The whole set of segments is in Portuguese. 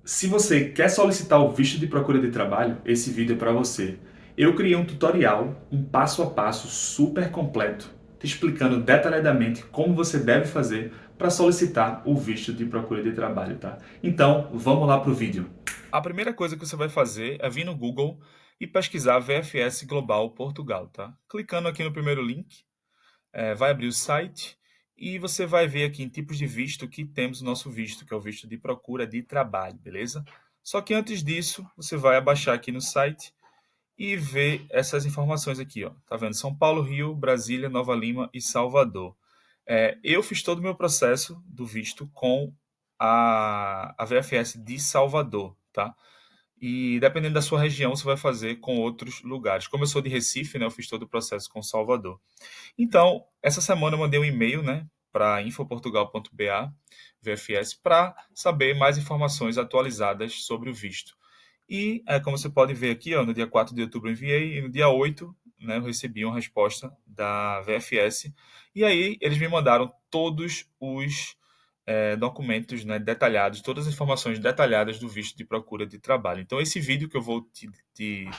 Se você quer solicitar o visto de procura de trabalho, esse vídeo é para você. Eu criei um tutorial, um passo a passo super completo, te explicando detalhadamente como você deve fazer para solicitar o visto de procura de trabalho, tá? Então, vamos lá para o vídeo. A primeira coisa que você vai fazer é vir no Google e pesquisar VFS Global Portugal, tá? Clicando aqui no primeiro link, vai abrir o site e você vai ver aqui em tipos de visto que temos o nosso visto, que é o visto de procura de trabalho, beleza? Só que antes disso, você vai abaixar aqui no site e ver essas informações aqui, ó. Tá vendo? São Paulo, Rio, Brasília, Nova Lima e Salvador. Eu fiz todo o meu processo do visto com a VFS de Salvador, tá? E dependendo da sua região, você vai fazer com outros lugares. Como eu sou de Recife, né, eu fiz todo o processo com Salvador. Então, essa semana eu mandei um e-mail, né, para infoportugal.ba, VFS, para saber mais informações atualizadas sobre o visto. E, como você pode ver aqui, ó, no dia 4 de outubro eu enviei, e no dia 8, né, eu recebi uma resposta da VFS. E aí eles me mandaram todos os documentos, né, detalhados, todas as informações detalhadas do visto de procura de trabalho. Então, esse vídeo que eu vou te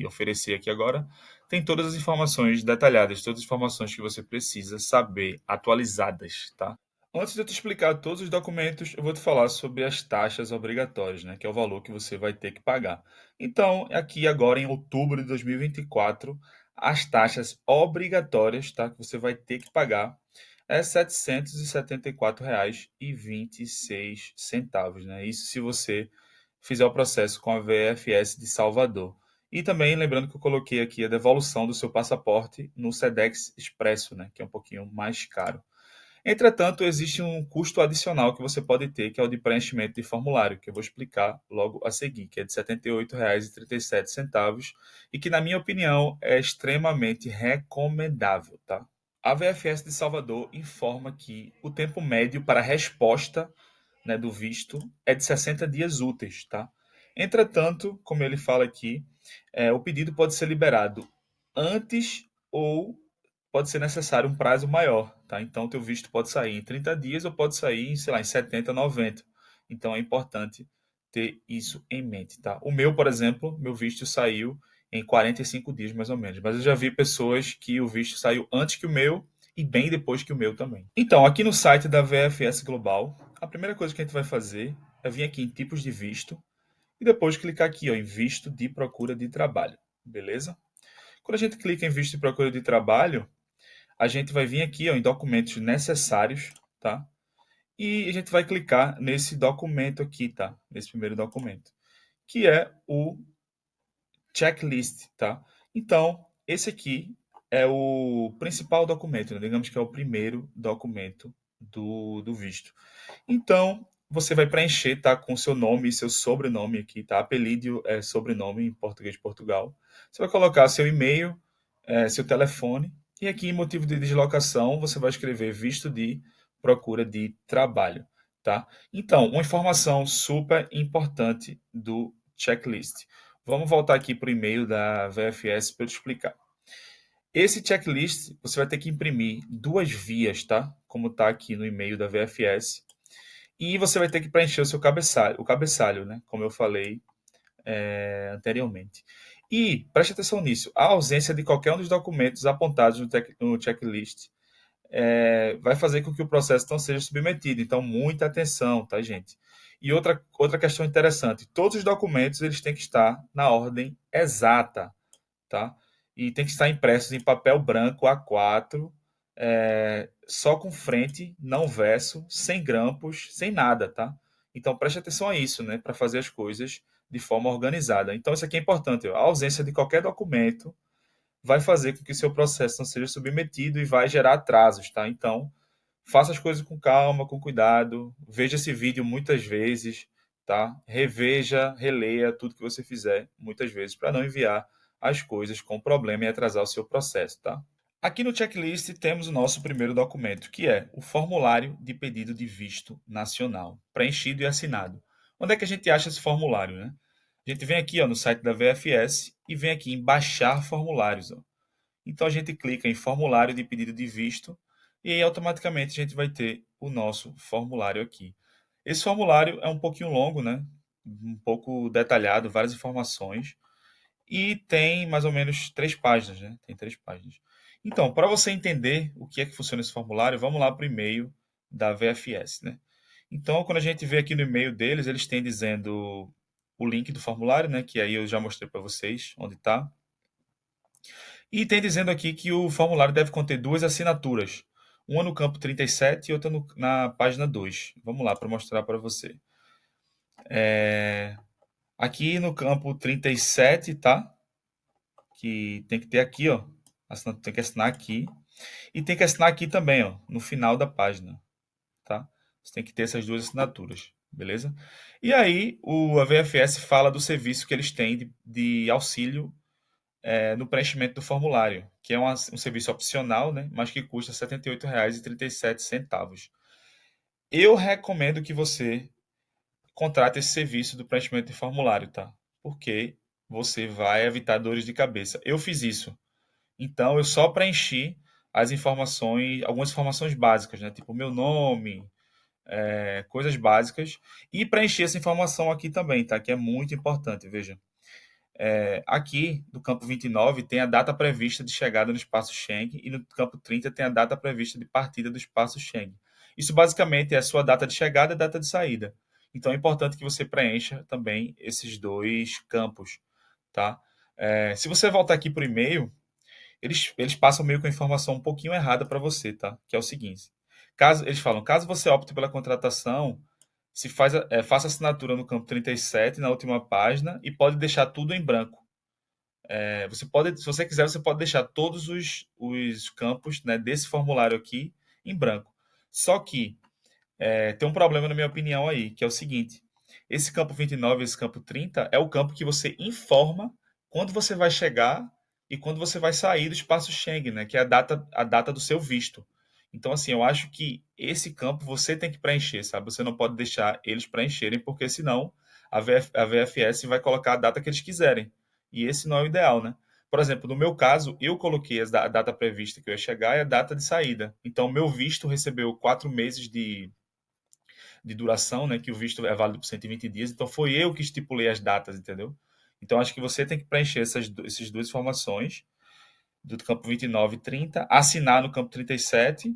oferecer aqui agora tem todas as informações detalhadas, todas as informações que você precisa saber, atualizadas, tá? Antes de eu te explicar todos os documentos, eu vou te falar sobre as taxas obrigatórias, né, que é o valor que você vai ter que pagar. Então, aqui agora em outubro de 2024, as taxas obrigatórias, tá, que você vai ter que pagar é R$ 774,26, né? Isso se você fizer o processo com a VFS de Salvador. E também lembrando que eu coloquei aqui a devolução do seu passaporte no Sedex Expresso, né, que é um pouquinho mais caro. Entretanto, existe um custo adicional que você pode ter, que é o de preenchimento de formulário, que eu vou explicar logo a seguir, que é de R$ 78,37 e que, na minha opinião, é extremamente recomendável, tá? A VFS de Salvador informa que o tempo médio para a resposta, né, do visto é de 60 dias úteis, tá? Entretanto, como ele fala aqui, o pedido pode ser liberado antes ou pode ser necessário um prazo maior, tá? Então, o teu visto pode sair em 30 dias ou pode sair, sei lá, em 70, 90. Então, é importante ter isso em mente, tá? O meu, por exemplo, meu visto saiu em 45 dias, mais ou menos. Mas eu já vi pessoas que o visto saiu antes que o meu e bem depois que o meu também. Então, aqui no site da VFS Global, a primeira coisa que a gente vai fazer é vir aqui em tipos de visto e depois clicar aqui, ó, em visto de procura de trabalho, beleza? Quando a gente clica em visto de procura de trabalho, a gente vai vir aqui, ó, em documentos necessários, tá? E a gente vai clicar nesse documento aqui, tá? Nesse primeiro documento, que é o checklist, tá? Então, esse aqui é o principal documento, né? Digamos que é o primeiro documento do visto. Então, você vai preencher, tá? Com seu nome e seu sobrenome aqui, tá? Apelido é sobrenome em português de Portugal. Você vai colocar seu e-mail, seu telefone, e aqui em motivo de deslocação, você vai escrever visto de procura de trabalho, tá? Então, uma informação super importante do checklist. Vamos voltar aqui para o e-mail da VFS para eu te explicar. Esse checklist você vai ter que imprimir duas vias, tá? Como está aqui no e-mail da VFS. E você vai ter que preencher o cabeçalho, né? Como eu falei anteriormente. E preste atenção nisso: a ausência de qualquer um dos documentos apontados no checklist vai fazer com que o processo não seja submetido. Então, muita atenção, tá, gente? E outra questão interessante: todos os documentos eles têm que estar na ordem exata, tá? E tem que estar impressos em papel branco A4, só com frente, não verso, sem grampos, sem nada, tá? Então preste atenção a isso, né? Para fazer as coisas de forma organizada. Então isso aqui é importante. Ó. A ausência de qualquer documento vai fazer com que seu processo não seja submetido e vai gerar atrasos, tá? Então faça as coisas com calma, com cuidado. Veja esse vídeo muitas vezes, tá? Reveja, releia tudo que você fizer muitas vezes para não enviar as coisas com problema e atrasar o seu processo, tá? Aqui no checklist temos o nosso primeiro documento, que é o formulário de pedido de visto nacional, preenchido e assinado. Onde é que a gente acha esse formulário, né? A gente vem aqui, ó, no site da VFS e vem aqui em baixar formulários, ó. Então a gente clica em formulário de pedido de visto e aí automaticamente a gente vai ter o nosso formulário aqui. Esse formulário é um pouquinho longo, né? um pouco detalhado, várias informações. E tem mais ou menos 3 páginas, né? Tem 3 páginas. Então, para você entender o que é que funciona esse formulário, vamos lá para o e-mail da VFS, né? Então, quando a gente vê aqui no e-mail deles, eles têm dizendo o link do formulário, né? Que aí eu já mostrei para vocês onde está. E tem dizendo aqui que o formulário deve conter 2 assinaturas. Uma no campo 37 e outra na página 2. Vamos lá para mostrar para você. Aqui no campo 37, tá? Que tem que ter aqui, ó. Tem que assinar aqui. E tem que assinar aqui também, ó, no final da página, tá? Você tem que ter essas 2 assinaturas, beleza? E aí, a VFS fala do serviço que eles têm de auxílio no preenchimento do formulário, que é um serviço opcional, né? Mas que custa R$ 78,37. Eu recomendo que você contrate esse serviço do preenchimento de formulário, tá? Porque você vai evitar dores de cabeça. Eu fiz isso. Então, eu só preenchi as informações, algumas informações básicas, né? Tipo, meu nome, coisas básicas. E preenchi essa informação aqui também, tá? Que é muito importante, veja. Aqui, no campo 29, tem a data prevista de chegada no espaço Schengen e no campo 30 tem a data prevista de partida do espaço Schengen. Isso basicamente é a sua data de chegada e data de saída. Então, é importante que você preencha também esses 2 campos, tá? Se você voltar aqui para o e-mail, eles passam meio com a informação um pouquinho errada para você, tá? Que é o seguinte: eles falam, caso você opte pela contratação, faça assinatura no campo 37, na última página, e pode deixar tudo em branco. Você pode, se você quiser, você pode deixar todos os campos, né, desse formulário aqui em branco. Só que tem um problema, na minha opinião, aí, que é o seguinte: esse campo 29 e esse campo 30 é o campo que você informa quando você vai chegar e quando você vai sair do espaço Schengen, né? Que é a data do seu visto. Então, assim, eu acho que esse campo você tem que preencher, sabe? Você não pode deixar eles preencherem, porque senão a VFS vai colocar a data que eles quiserem. E esse não é o ideal, né? Por exemplo, no meu caso, eu coloquei a data prevista que eu ia chegar e a data de saída. Então, meu visto recebeu 4 meses de duração, né? Que o visto é válido por 120 dias. Então foi eu que estipulei as datas, entendeu? Então acho que você tem que preencher essas 2 informações do campo 29 e 30, assinar no campo 37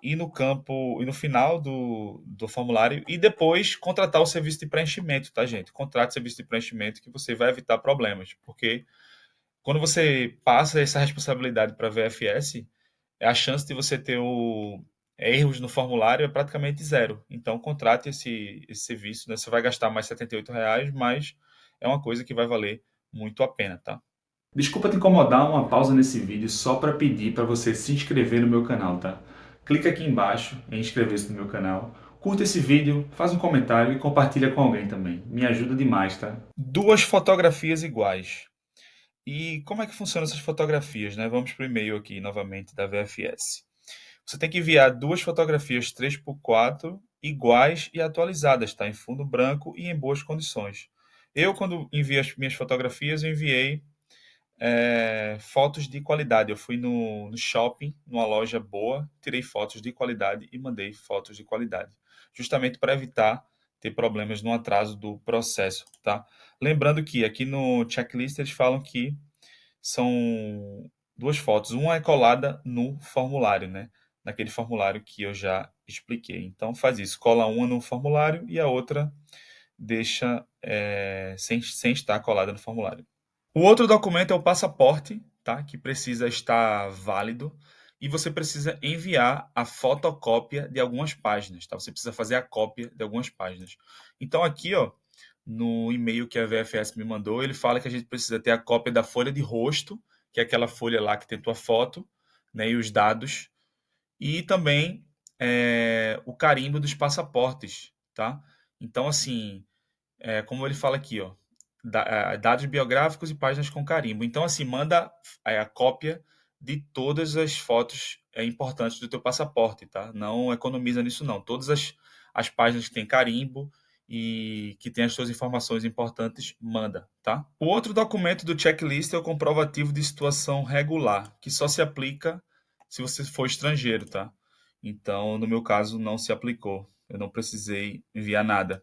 e no final do formulário e depois contratar o serviço de preenchimento, tá, gente? Contrate o serviço de preenchimento que você vai evitar problemas, porque quando você passa essa responsabilidade para a VFS, a chance de você ter erros no formulário é praticamente zero. Então, contrate esse serviço, né? Você vai gastar mais R$ 78, mas é uma coisa que vai valer muito a pena, tá? Desculpa te incomodar, uma pausa nesse vídeo só para pedir para você se inscrever no meu canal, tá? Clica aqui embaixo em inscrever-se no meu canal, curta esse vídeo, faz um comentário e compartilha com alguém também. Me ajuda demais, tá? 2 fotografias iguais. E como é que funcionam essas fotografias, né? Vamos para o e-mail aqui novamente da VFS. Você tem que enviar 2 fotografias 3x4 iguais e atualizadas, tá? Em fundo branco e em boas condições. Eu, quando enviei as minhas fotografias, eu enviei fotos de qualidade. Eu fui no shopping, numa loja boa, tirei fotos de qualidade e mandei fotos de qualidade. Justamente para evitar ter problemas no atraso do processo, tá? Lembrando que aqui no checklist eles falam que são 2 fotos. Uma é colada no formulário, né? Naquele formulário que eu já expliquei. Então faz isso, cola uma no formulário e a outra deixa sem estar colada no formulário. O outro documento é o passaporte, tá? Que precisa estar válido e você precisa enviar a fotocópia de algumas páginas, tá? Você precisa fazer a cópia de algumas páginas. Então aqui, ó, no e-mail que a VFS me mandou, ele fala que a gente precisa ter a cópia da folha de rosto, que é aquela folha lá que tem tua foto, né, e os dados, e também o carimbo dos passaportes, tá? Então, assim, como ele fala aqui, ó, dados biográficos e páginas com carimbo. Então, assim, manda a cópia de todas as fotos importantes do teu passaporte, tá? Não economiza nisso, não. Todas as páginas que tem carimbo e que tem as suas informações importantes, manda, tá? O outro documento do checklist é o comprovativo de situação regular, que só se aplica se você for estrangeiro, tá? Então, no meu caso, não se aplicou. Eu não precisei enviar nada.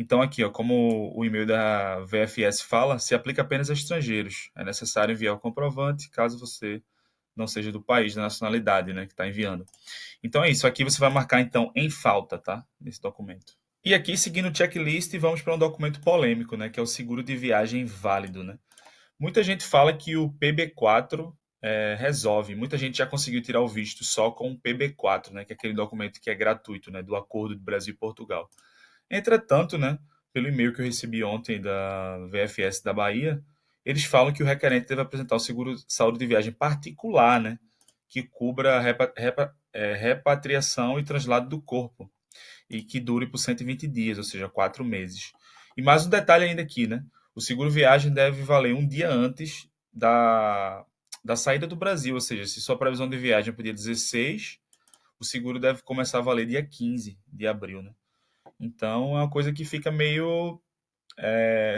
Então, aqui, ó, como o e-mail da VFS fala, se aplica apenas a estrangeiros. É necessário enviar o comprovante, caso você não seja do país, da nacionalidade, né, que está enviando. Então é isso. Aqui você vai marcar, então, em falta, tá? Nesse documento. E aqui, seguindo o checklist, vamos para um documento polêmico, né, que é o seguro de viagem válido, né? Muita gente fala que o PB4 resolve. Muita gente já conseguiu tirar o visto só com o PB4, né, que é aquele documento que é gratuito, né, do Acordo de Brasil e Portugal. Entretanto, né, pelo e-mail que eu recebi ontem da VFS da Bahia, eles falam que o requerente deve apresentar o seguro saúde de viagem particular, né, que cubra a repatriação e traslado do corpo e que dure por 120 dias, ou seja, 4 meses. E mais um detalhe ainda aqui, né? O seguro viagem deve valer um dia antes da saída do Brasil, ou seja, se sua previsão de viagem é para o dia 16, o seguro deve começar a valer dia 15 de abril, né? Então é uma coisa que fica meio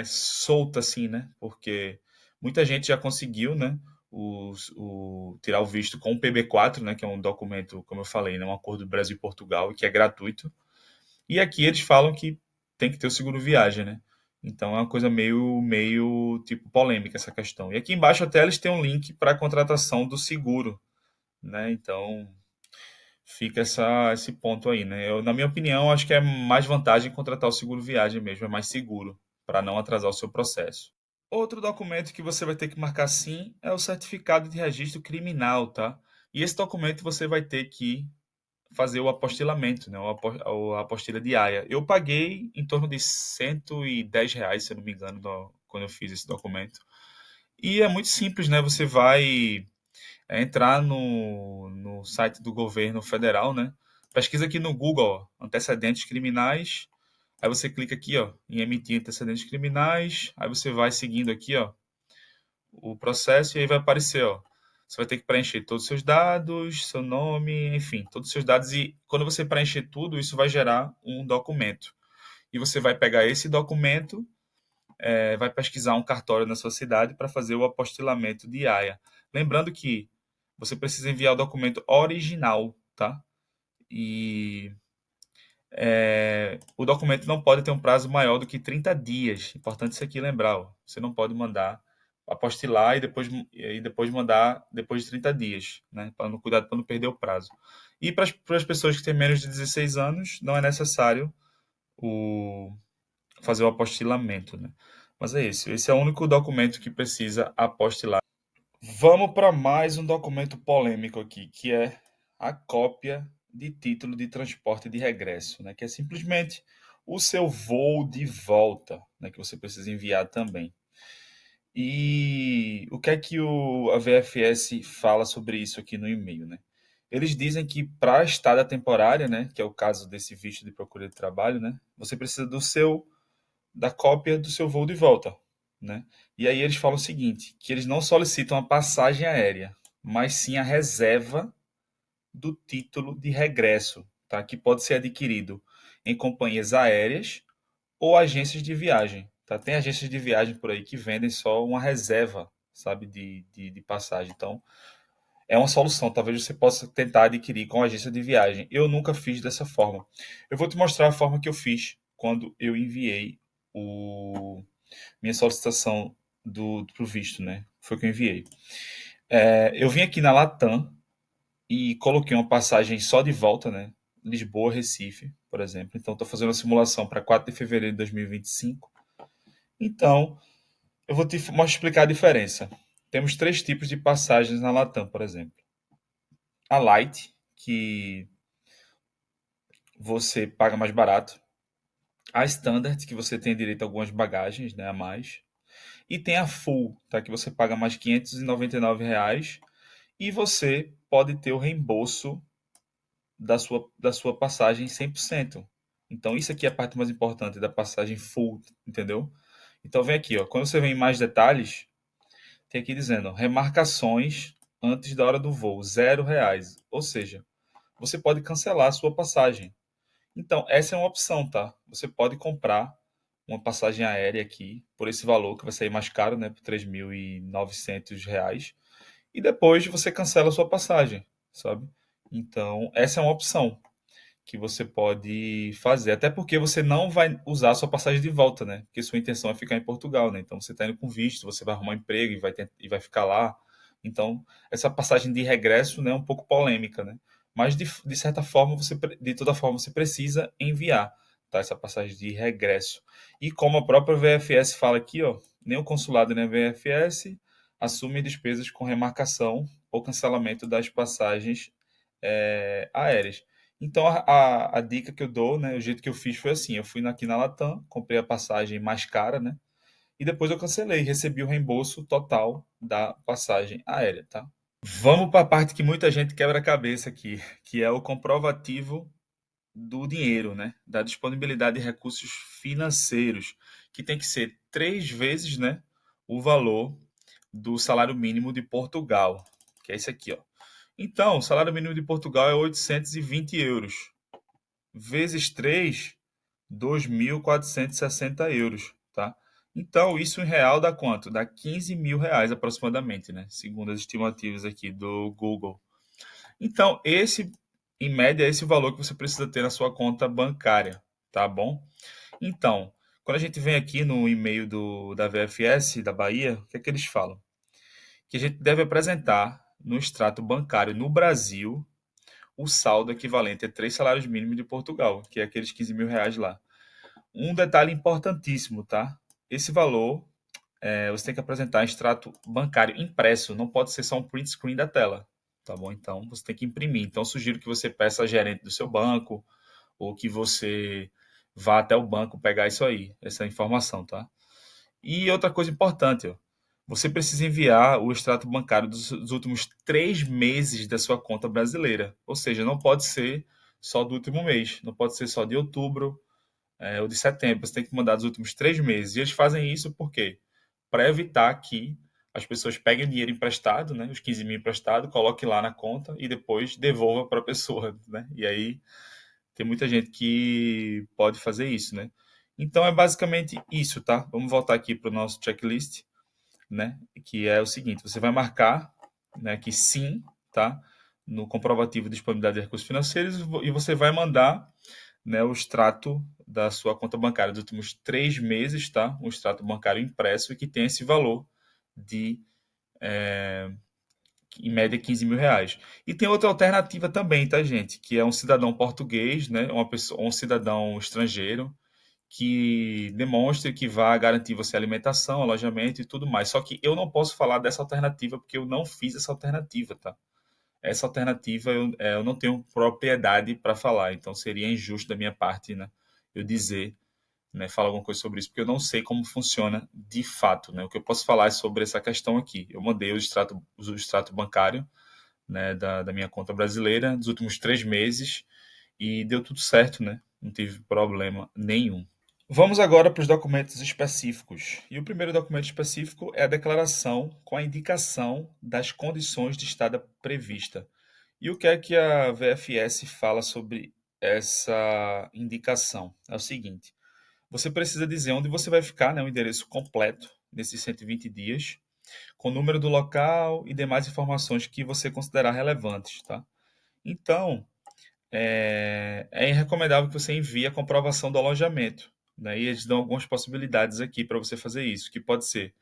solta assim, né? Porque muita gente já conseguiu, né? Tirar o visto com o PB4, né? Que é um documento, como eu falei, né? Um acordo do Brasil e Portugal, que é gratuito. E aqui eles falam que tem que ter o seguro viagem, né? Então é uma coisa meio tipo polêmica essa questão. E aqui embaixo até eles têm um link para a contratação do seguro, né? Então fica esse ponto aí, né? Eu, na minha opinião, acho que é mais vantagem contratar o seguro viagem mesmo, é mais seguro, para não atrasar o seu processo. Outro documento que você vai ter que marcar sim é o certificado de registro criminal, tá? E esse documento você vai ter que fazer o apostilamento, né? A apostila diária. Eu paguei em torno de R$ 110, se eu não me engano, quando eu fiz esse documento. E é muito simples, né? Você vai entrar no site do governo federal, né? Pesquisa aqui no Google, ó, antecedentes criminais. Aí você clica aqui, ó, em emitir antecedentes criminais. Aí você vai seguindo aqui, ó, o processo e aí vai aparecer, ó. Você vai ter que preencher todos os seus dados, seu nome, enfim, todos os seus dados. E quando você preencher tudo, isso vai gerar um documento. E você vai pegar esse documento, vai pesquisar um cartório na sua cidade para fazer o apostilamento de AIA. Lembrando que você precisa enviar o documento original, tá? E o documento não pode ter um prazo maior do que 30 dias. Importante isso aqui lembrar. Ó. Você não pode mandar apostilar e depois mandar depois de 30 dias, né? Cuidado para não perder o prazo. E para as pessoas que têm menos de 16 anos, não é necessário fazer o apostilamento, né? Mas é isso. Esse é o único documento que precisa apostilar. Vamos para mais um documento polêmico aqui, que é a cópia de título de transporte de regresso, né? Que é simplesmente o seu voo de volta, né? Que você precisa enviar também. E o que é que a VFS fala sobre isso aqui no e-mail, né? Eles dizem que para a estada temporária, né, que é o caso desse visto de procura de trabalho, né, você precisa da cópia do seu voo de volta, né? E aí eles falam o seguinte, que eles não solicitam a passagem aérea, mas sim a reserva do título de regresso, tá? Que pode ser adquirido em companhias aéreas ou agências de viagem, tá? Tem agências de viagem por aí que vendem só uma reserva, sabe, de passagem. Então, é uma solução. Talvez você possa tentar adquirir com a agência de viagem. Eu nunca fiz dessa forma. Eu vou te mostrar a forma que eu fiz quando eu enviei minha solicitação pro visto, né? Foi o que eu enviei. Eu vim aqui na Latam e coloquei uma passagem só de volta, né? Lisboa, Recife, por exemplo. Então, estou fazendo a simulação para 4 de fevereiro de 2025. Então, eu vou te explicar a diferença. Temos 3 tipos de passagens na Latam, por exemplo. A Light, que você paga mais barato. A Standard, que você tem direito a algumas bagagens, né, a mais. E tem a Full, tá? Que você paga mais R$ 599 e você pode ter o reembolso da sua passagem 100%. Então, isso aqui é a parte mais importante da passagem Full, entendeu? Então, vem aqui, ó. Quando você vem em mais detalhes, tem aqui dizendo remarcações antes da hora do voo, R$ 0. Ou seja, você pode cancelar a sua passagem. Então, essa é uma opção, tá? Você pode comprar uma passagem aérea aqui por esse valor, que vai sair mais caro, né? Por R$ 3.900. E depois você cancela a sua passagem, sabe? Então, essa é uma opção que você pode fazer. Até porque você não vai usar a sua passagem de volta, né? Porque sua intenção é ficar em Portugal, né? Então você está indo com visto, você vai arrumar um emprego e vai ficar lá. Então, essa passagem de regresso, né, é um pouco polêmica, né? Mas de certa forma, de toda forma, você precisa enviar, tá? Essa passagem de regresso. E como a própria VFS fala aqui, ó, nem o consulado nem a VFS assumem despesas com remarcação ou cancelamento das passagens aéreas. Então, a dica que eu dou, né, o jeito que eu fiz foi assim: eu fui aqui na Latam, comprei a passagem mais cara, né? E depois eu cancelei, recebi o reembolso total da passagem aérea, tá? Vamos para a parte que muita gente quebra a cabeça aqui, que é o comprovativo do dinheiro, né? Da disponibilidade de recursos financeiros, que tem que ser 3 vezes, né, o valor do salário mínimo de Portugal, que é esse aqui, ó. Então, o salário mínimo de Portugal é 820 euros. Vezes 3, 2.460 euros, tá? Então, isso em real dá quanto? Dá 15 mil reais aproximadamente, né? Segundo as estimativas aqui do Google. Então, em média, é esse valor que você precisa ter na sua conta bancária, tá bom? Então, quando a gente vem aqui no e-mail da VFS da Bahia, o que é que eles falam? Que a gente deve apresentar no extrato bancário no Brasil o saldo equivalente a 3 salários mínimos de Portugal, que é aqueles 15 mil reais lá. Um detalhe importantíssimo, tá? Esse valor você tem que apresentar em extrato bancário impresso, não pode ser só um print screen da tela, tá bom? Então você tem que imprimir. Então eu sugiro que você peça a gerente do seu banco ou que você vá até o banco pegar isso aí, essa informação, tá? E outra coisa importante, ó, você precisa enviar o extrato bancário dos últimos 3 meses da sua conta brasileira. Ou seja, não pode ser só do último mês, não pode ser só de outubro ou de setembro. Você tem que mandar dos últimos 3 meses. E eles fazem isso por quê? Para evitar que as pessoas peguem o dinheiro emprestado, né, os 15 mil emprestado, coloquem lá na conta e depois devolva para a pessoa, né? E aí tem muita gente que pode fazer isso, né? Então é basicamente isso, tá? Vamos voltar aqui para o nosso checklist, né? Que é o seguinte: você vai marcar, né, que sim, tá? No comprovativo de disponibilidade de recursos financeiros e você vai mandar, né, o extrato da sua conta bancária dos últimos 3 meses, tá? Um extrato bancário impresso e que tem esse valor de em média 15 mil reais. E tem outra alternativa também, tá, gente? Que é um cidadão português, né? Um cidadão estrangeiro que demonstre que vai garantir você alimentação, alojamento e tudo mais. Só que eu não posso falar dessa alternativa porque eu não fiz essa alternativa, tá? Essa alternativa eu não tenho propriedade para falar, então seria injusto da minha parte, né? Eu dizer, né, falar alguma coisa sobre isso, porque eu não sei como funciona de fato, né? O que eu posso falar é sobre essa questão aqui. Eu mandei o extrato bancário, né, da minha conta brasileira dos últimos 3 meses e deu tudo certo, né? Não tive problema nenhum. Vamos agora para os documentos específicos. E o primeiro documento específico é a declaração com a indicação das condições de estada prevista. E o que é que a VFS fala sobre essa indicação? É o seguinte: você precisa dizer onde você vai ficar, né, o endereço completo nesses 120 dias, com o número do local e demais informações que você considerar relevantes, tá? Então, é recomendável que você envie a comprovação do alojamento, né? E eles dão algumas possibilidades aqui para você fazer isso, que pode ser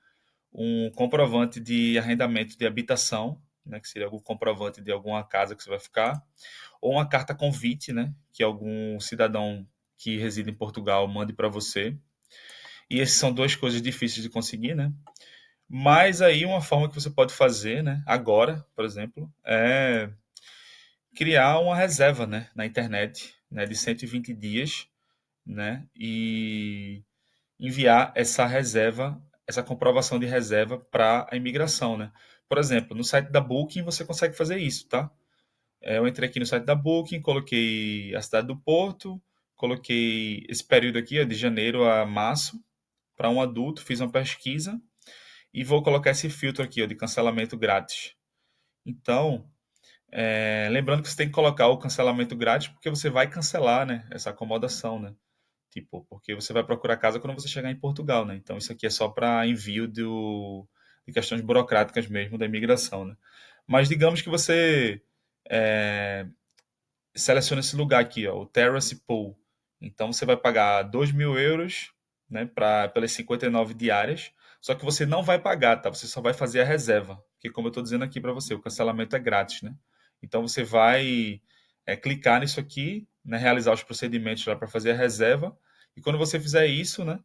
um comprovante de arrendamento de habitação, né, que seria algum comprovante de alguma casa que você vai ficar, ou uma carta convite, né, que algum cidadão que reside em Portugal mande para você. E essas são duas coisas difíceis de conseguir, né? Mas aí uma forma que você pode fazer, né, agora, por exemplo, é criar uma reserva, né, na internet, né, de 120 dias, né, e enviar essa reserva, essa comprovação de reserva para a imigração, né? Por exemplo, no site da Booking você consegue fazer isso, tá? Eu entrei aqui no site da Booking, coloquei a cidade do Porto, coloquei esse período aqui, ó, de janeiro a março, para um adulto, fiz uma pesquisa e vou colocar esse filtro aqui, ó, de cancelamento grátis. Então, lembrando que você tem que colocar o cancelamento grátis porque você vai cancelar, né, essa acomodação, né? Tipo, porque você vai procurar casa quando você chegar em Portugal, né? Então isso aqui é só para envio de questões burocráticas mesmo da imigração, né? Mas digamos que você seleciona esse lugar aqui, ó, o Terrace Pool. Então você vai pagar 2.000 euros, né, pelas 59 diárias. Só que você não vai pagar, tá? Você só vai fazer a reserva. Porque como eu estou dizendo aqui para você, o cancelamento é grátis, né? Então você vai clicar nisso aqui, né, realizar os procedimentos lá para fazer a reserva. E quando você fizer isso, né,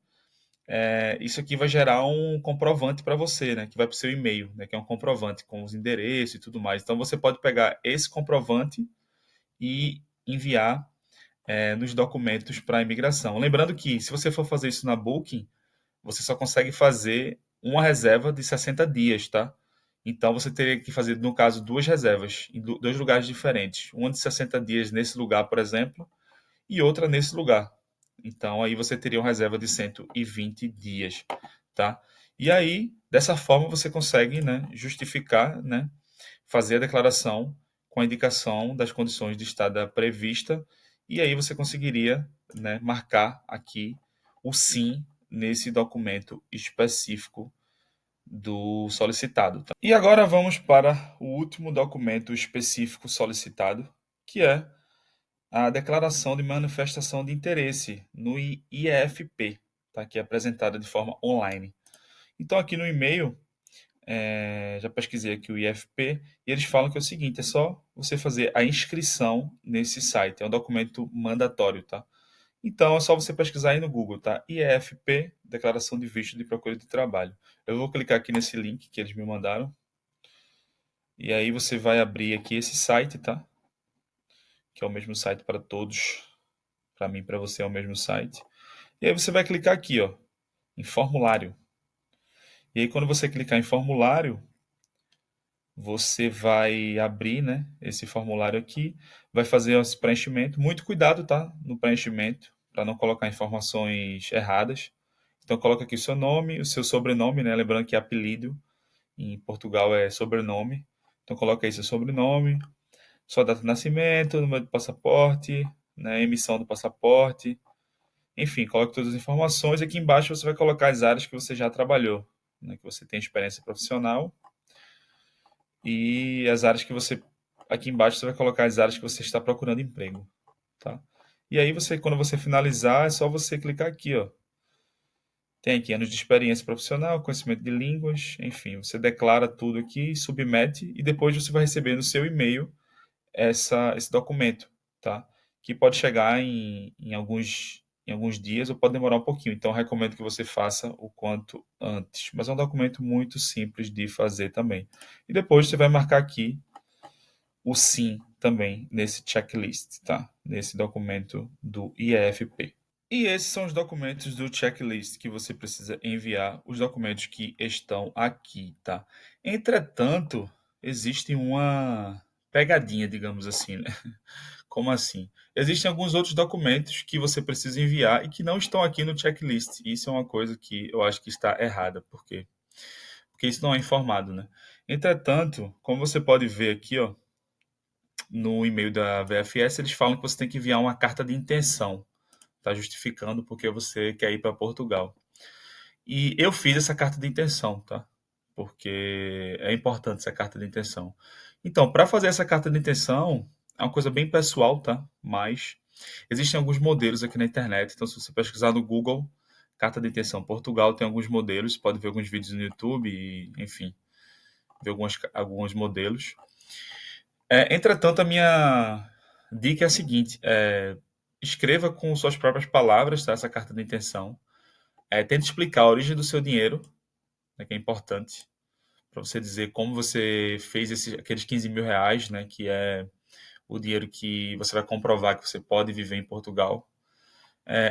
isso aqui vai gerar um comprovante para você, né, que vai para o seu e-mail, né, que é um comprovante com os endereços e tudo mais. Então você pode pegar esse comprovante e enviar nos documentos para a imigração. Lembrando que, se você for fazer isso na Booking, você só consegue fazer uma reserva de 60 dias, tá? Então, você teria que fazer, no caso, duas reservas em dois lugares diferentes. Uma de 60 dias nesse lugar, por exemplo, e outra nesse lugar. Então, aí você teria uma reserva de 120 dias, tá? E aí, dessa forma, você consegue, né, justificar, né, fazer a declaração com a indicação das condições de estada prevista, e aí você conseguiria, né, marcar aqui o sim nesse documento específico do solicitado. Tá? E agora vamos para o último documento específico solicitado, que é a declaração de manifestação de interesse no IEFP, tá? Que é apresentada de forma online. Então aqui no e-mail já pesquisei aqui o IFP e eles falam que é o seguinte: é só você fazer a inscrição nesse site, é um documento mandatório, tá? Então é só você pesquisar aí no Google, tá? IFP, Declaração de Visto de Procura de Trabalho. Eu vou clicar aqui nesse link que eles me mandaram e aí você vai abrir aqui esse site, tá? Que é o mesmo site para todos, para mim e para você é o mesmo site. E aí você vai clicar aqui, ó, em formulário. E aí quando você clicar em formulário, você vai abrir, né, esse formulário aqui, vai fazer esse preenchimento. Muito cuidado, tá, no preenchimento, para não colocar informações erradas. Então coloca aqui o seu nome, o seu sobrenome, né, lembrando que apelido em Portugal é sobrenome. Então coloca aí seu sobrenome, sua data de nascimento, número de passaporte, né, emissão do passaporte. Enfim, coloque todas as informações. Aqui embaixo você vai colocar as áreas que você já trabalhou, né, que você tem experiência profissional. E as áreas que você. Aqui embaixo você vai colocar as áreas que você está procurando emprego, tá? E aí você, quando você finalizar, é só você clicar aqui, ó. Tem aqui anos de experiência profissional, conhecimento de línguas, enfim, você declara tudo aqui, submete e depois você vai receber no seu e-mail esse documento, tá? Que pode chegar em alguns dias ou pode demorar um pouquinho. Então, eu recomendo que você faça o quanto antes. Mas é um documento muito simples de fazer também. E depois você vai marcar aqui o sim também nesse checklist, tá? Nesse documento do IEFP. E esses são os documentos do checklist que você precisa enviar, os documentos que estão aqui, tá? Entretanto, existe uma pegadinha, digamos assim, né? Como assim? Existem alguns outros documentos que você precisa enviar e que não estão aqui no checklist. Isso é uma coisa que eu acho que está errada. Por quê? Porque isso não é informado, né? Entretanto, como você pode ver aqui, ó, no e-mail da VFS, eles falam que você tem que enviar uma carta de intenção, tá? Justificando porque você quer ir para Portugal. E eu fiz essa carta de intenção, tá? Porque é importante essa carta de intenção. Então, para fazer essa carta de intenção, é uma coisa bem pessoal, tá? Mas existem alguns modelos aqui na internet. Então, se você pesquisar no Google, carta de intenção Portugal, tem alguns modelos. Você pode ver alguns vídeos no YouTube e, enfim, ver alguns modelos. Entretanto, a minha dica é a seguinte: escreva com suas próprias palavras, tá? Essa carta de intenção. Tente explicar a origem do seu dinheiro, né, que é importante, para você dizer como você fez aqueles 15 mil reais, né, que é o dinheiro que você vai comprovar que você pode viver em Portugal.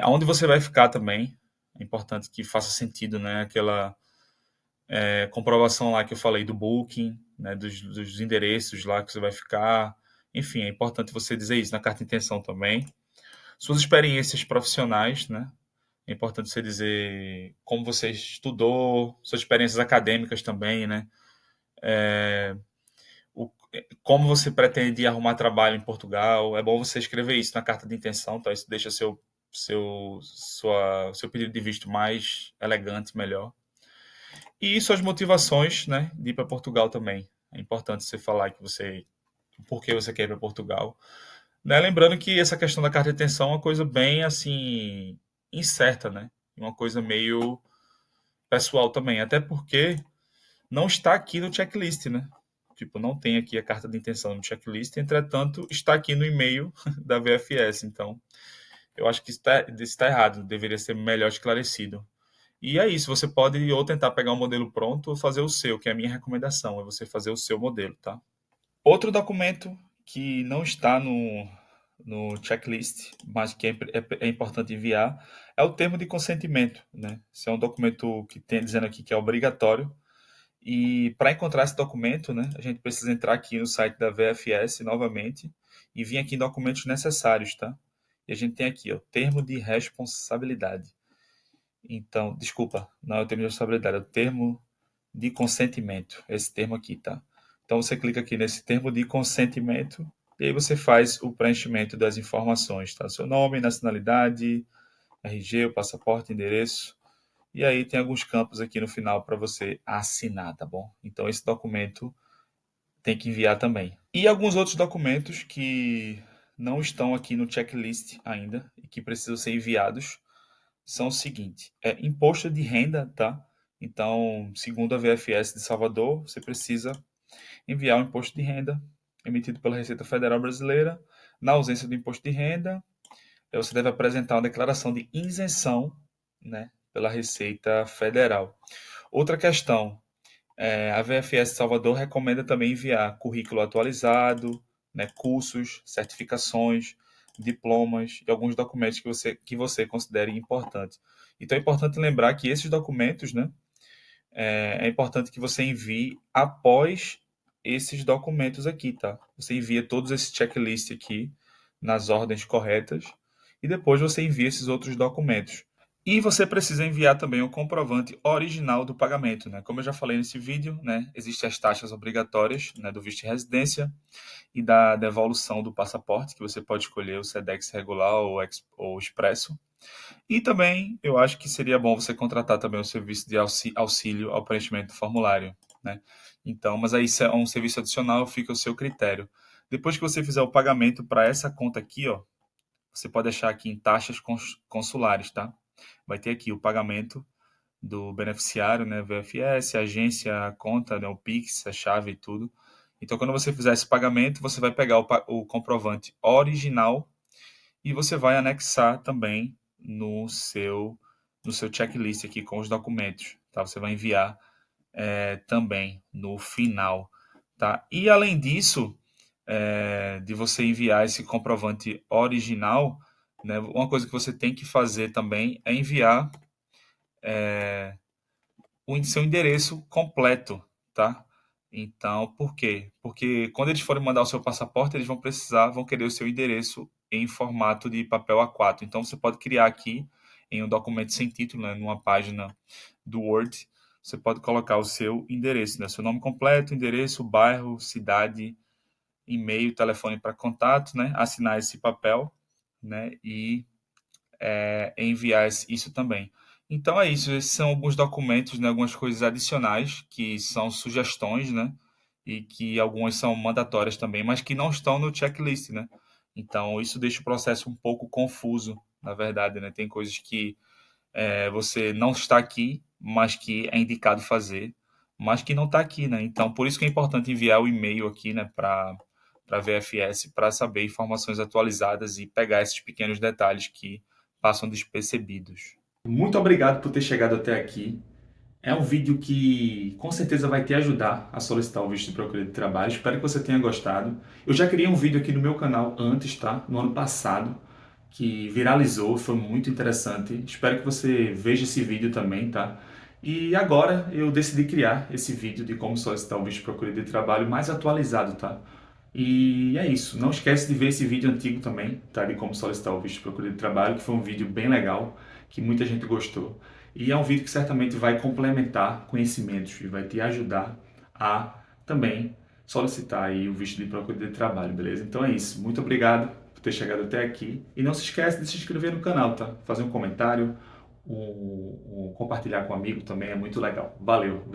Aonde você vai ficar também, é importante que faça sentido, né, aquela comprovação lá que eu falei do Booking, né, dos endereços lá que você vai ficar. Enfim, é importante você dizer isso na carta de intenção também. Suas experiências profissionais, né? É importante você dizer como você estudou, suas experiências acadêmicas também, né? O, como você pretende arrumar trabalho em Portugal. É bom você escrever isso na carta de intenção, tá? Isso deixa seu pedido de visto mais elegante, melhor. E suas motivações, né, de ir para Portugal também. É importante você falar que por que você quer ir para Portugal. Né? Lembrando que essa questão da carta de intenção é uma coisa bem assim incerta, né? Uma coisa meio pessoal também, até porque não está aqui no checklist, né? Tipo, não tem aqui a carta de intenção no checklist, entretanto, está aqui no e-mail da VFS. Então, eu acho que está errado, deveria ser melhor esclarecido. E é isso, você pode ou tentar pegar um modelo pronto ou fazer o seu, que é a minha recomendação, é você fazer o seu modelo, tá? Outro documento que não está no checklist, mas que é importante enviar, é o termo de consentimento, né? Esse é um documento que tem dizendo aqui que é obrigatório. E para encontrar esse documento, né, a gente precisa entrar aqui no site da VFS novamente e vir aqui em documentos necessários, tá? E a gente tem aqui, ó, termo de responsabilidade. Então, desculpa, não é o termo de responsabilidade, é o termo de consentimento. Esse termo aqui, tá? Então você clica aqui nesse termo de consentimento e aí você faz o preenchimento das informações, tá? Seu nome, nacionalidade, RG, o passaporte, endereço. E aí tem alguns campos aqui no final para você assinar, tá bom? Então esse documento tem que enviar também. E alguns outros documentos que não estão aqui no checklist ainda e que precisam ser enviados são o seguinte: imposto de renda, tá? Então, segundo a VFS de Salvador, você precisa enviar o imposto de renda emitido pela Receita Federal Brasileira. Na ausência do imposto de renda, você deve apresentar uma declaração de isenção, né, pela Receita Federal. Outra questão, a VFS de Salvador recomenda também enviar currículo atualizado, né, cursos, certificações, diplomas e alguns documentos que você considere importantes. Então é importante lembrar que esses documentos, né, é importante que você envie após esses documentos aqui, tá? Você envia todos esses checklists aqui nas ordens corretas e depois você envia esses outros documentos. E você precisa enviar também o comprovante original do pagamento, né? Como eu já falei nesse vídeo, né? Existem as taxas obrigatórias, né, do visto de residência e da devolução do passaporte, que você pode escolher o SEDEX regular ou expresso. E também eu acho que seria bom você contratar também o serviço de auxílio ao preenchimento do formulário, né? Então, mas aí isso é um serviço adicional, fica ao seu critério. Depois que você fizer o pagamento para essa conta aqui, ó, você pode deixar aqui em taxas consulares, tá? Vai ter aqui o pagamento do beneficiário, né? VFS, agência, a conta, né? O Pix, a chave e tudo. Então, quando você fizer esse pagamento, você vai pegar o comprovante original e você vai anexar também no seu checklist aqui com os documentos, tá? Você vai enviar também no final, tá? E além disso, de você enviar esse comprovante original, né? Uma coisa que você tem que fazer também é enviar o seu endereço completo, tá? Então, por quê? Porque quando eles forem mandar o seu passaporte, eles vão querer o seu endereço em formato de papel A4. Então, você pode criar aqui em um documento sem título, né, numa página do Word, você pode colocar o seu endereço, né, seu nome completo, endereço, bairro, cidade, e-mail, telefone para contato, né, assinar esse papel, né, e enviar isso também. Então é isso, esses são alguns documentos, né, algumas coisas adicionais que são sugestões, né, e que algumas são mandatórias também, mas que não estão no checklist, né? Então isso deixa o processo um pouco confuso, na verdade, né? Tem coisas que você não está aqui, mas que é indicado fazer, mas que não está aqui, né? Então por isso que é importante enviar o e-mail aqui, né, para a VFS para saber informações atualizadas e pegar esses pequenos detalhes que passam despercebidos. Muito obrigado por ter chegado até aqui. É um vídeo que com certeza vai te ajudar a solicitar o visto de procura de trabalho. Espero que você tenha gostado. Eu já criei um vídeo aqui no meu canal antes, tá? No ano passado, que viralizou, foi muito interessante. Espero que você veja esse vídeo também, tá? E agora eu decidi criar esse vídeo de como solicitar o visto de procura de trabalho mais atualizado, tá? E é isso. Não esquece de ver esse vídeo antigo também, tá? De como solicitar o visto de procura de trabalho, que foi um vídeo bem legal, que muita gente gostou. E é um vídeo que certamente vai complementar conhecimentos e vai te ajudar a também solicitar aí o visto de procura de trabalho, beleza? Então é isso. Muito obrigado por ter chegado até aqui. E não se esquece de se inscrever no canal, tá? Fazer um comentário, compartilhar com um amigo também é muito legal. Valeu!